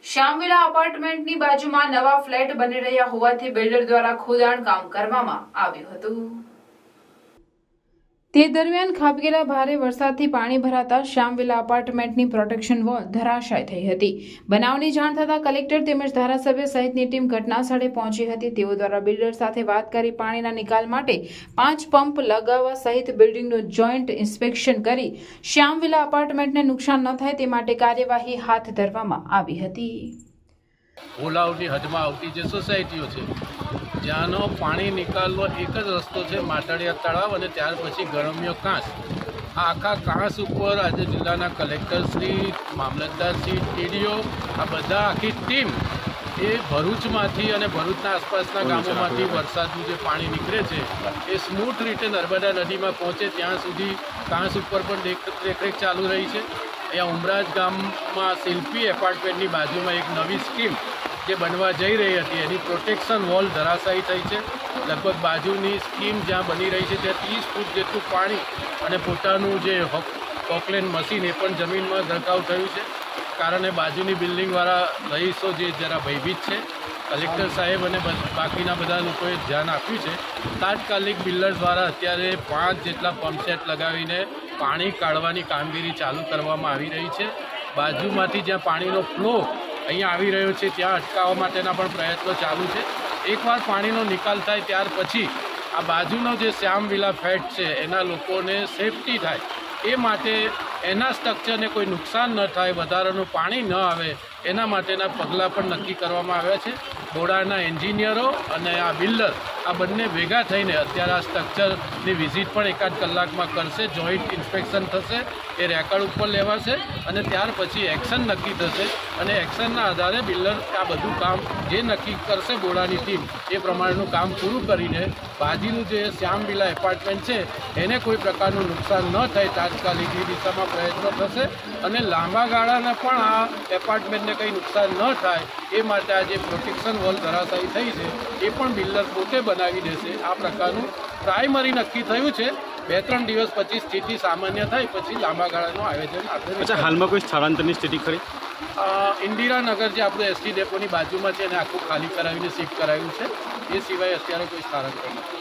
શ્યામવિલા અપાર્ટમેન્ટની બાજુમાં નવા ફ્લેટ બની રહ્યા હોવાથી બિલ્ડર દ્વારા ખોદાણ કામ કરવામાં આવ્યું હતું। તે દરમિયાન ખાબકેલા ભારે વરસાદથી પાણી ભરાતા શ્યામવિલા અપાર્ટમેન્ટની પ્રોટેક્શન વોલ ધરાશાય થઈ હતી। બનાવની જાણ થતાં કલેક્ટર તેમજ ધારાસભ્ય સહિતની ટીમ ઘટનાસ્થળે પહોંચી હતી। તેઓ દ્વારા બિલ્ડર સાથે વાત કરી પાણીના નિકાલ માટે 5 પંપ લગાવવા સહિત બિલ્ડિંગનું જોઈન્ટ ઇન્સ્પેક્શન કરી શ્યામવિલા અપાર્ટમેન્ટને નુકસાન ન થાય તે માટે કાર્યવાહી હાથ ધરવામાં આવી હતી। ઓલાવની હદમાં આવતી જે સોસાયટીઓ છે જ્યાંનો પાણી નિકાલનો એક જ રસ્તો છે માટાડિયા તળાવ અને ત્યાર પછી ગરમિયો કાંસ। આ આખા કાંસ ઉપર આજે જિલ્લાના કલેક્ટરશ્રી, મામલતદારશ્રી, ટીડીઓ આ બધા આખી ટીમ એ ભરૂચમાંથી અને ભરૂચના આસપાસના ગામોમાંથી વરસાદનું જે પાણી નીકળે છે એ સ્મૂથ રીતે નર્મદા નદીમાં પહોંચે ત્યાં સુધી કાંસ ઉપર પણ દેખરેખ ચાલુ રહી છે। અહીંયા ઉમરાજ ગામમાં શિલ્પી એપાર્ટમેન્ટની બાજુમાં એક નવી સ્કીમ જે બનવા જઈ રહી હતી એની પ્રોટેક્શન વોલ ધરાશાયી થઈ છે। લગભગ બાજુની સ્કીમ જ્યાં બની રહી છે ત્યાં 30 ફૂટ જેટલું પાણી અને પોતાનું જે પોકલેન મશીન એ પણ જમીનમાં ગરકાવ થયું છે। કારણે બાજુની બિલ્ડિંગવાળા રહીશો જે જરા ભયભીત છે। કલેક્ટર સાહેબ અને બાકીના બધા લોકોએ ધ્યાન આપ્યું છે। તાત્કાલિક બિલ્ડર દ્વારા અત્યારે 5 જેટલા પંપસેટ લગાવીને પાણી કાઢવાની કામગીરી ચાલુ કરવામાં આવી રહી છે। બાજુમાંથી જ્યાં પાણીનો ફ્લો અહીંયા આવી રહ્યો છે ત્યાં અટકાવવા માટેના પણ પ્રયત્નો ચાલુ છે। એકવાર પાણીનો નિકાલ થાય ત્યાર પછી આ બાજુનો જે શ્યામવિલા ફ્લેટ છે એના લોકોને સેફટી થાય એ માટે એના સ્ટ્રક્ચરને કોઈ નુકસાન ન થાય, વધારાનું પાણી ન આવે એના માટેના પગલાં પણ નક્કી કરવામાં આવ્યા છે। બોડાના એન્જિનિયરો અને આ બિલ્ડર આ બંને ભેગા થઈને અત્યારે આ સ્ટ્રક્ચરની વિઝિટ પણ એકાદ કલાકમાં કરશે। જોઈન્ટ ઇન્સ્પેક્શન થશે, એ રેકર્ડ ઉપર લેવાશે અને ત્યાર પછી એક્શન નક્કી થશે અને એક્શનના આધારે બિલ્ડર આ બધું કામ જે નક્કી કરશે બોડાની ટીમ એ પ્રમાણેનું કામ પૂરું કરીને બાજુનું જે શ્યામવિલા એપાર્ટમેન્ટ છે એને કોઈ પ્રકારનું નુકસાન ન થાય તાત્કાલિક એ દિશામાં પ્રયત્નો થશે અને લાંબા ગાળાના પણ આ એપાર્ટમેન્ટને કંઈ નુકસાન ન થાય એ માટે આ જે પ્રોટેક્શન વોલ ધરાશાયી થઈ છે એ પણ બિલ્ડર પોતે બનાવી દેશે। આ પ્રકારનું પ્રાઇમરી નક્કી થયું છે। 2-3 દિવસ પછી સ્થિતિ સામાન્ય થાય પછી લાંબા ગાળાનું આયોજન આપણે હાલમાં કોઈ સ્થળાંતરની સ્થિતિ ખરી? ઇન્દિરાનગર જે આપણું એસટી ડેપોની બાજુમાં છે એને આખું ખાલી કરાવીને શિફ્ટ કરાવ્યું છે। એ સિવાય અત્યારે કોઈ સ્થળાંતર નથી।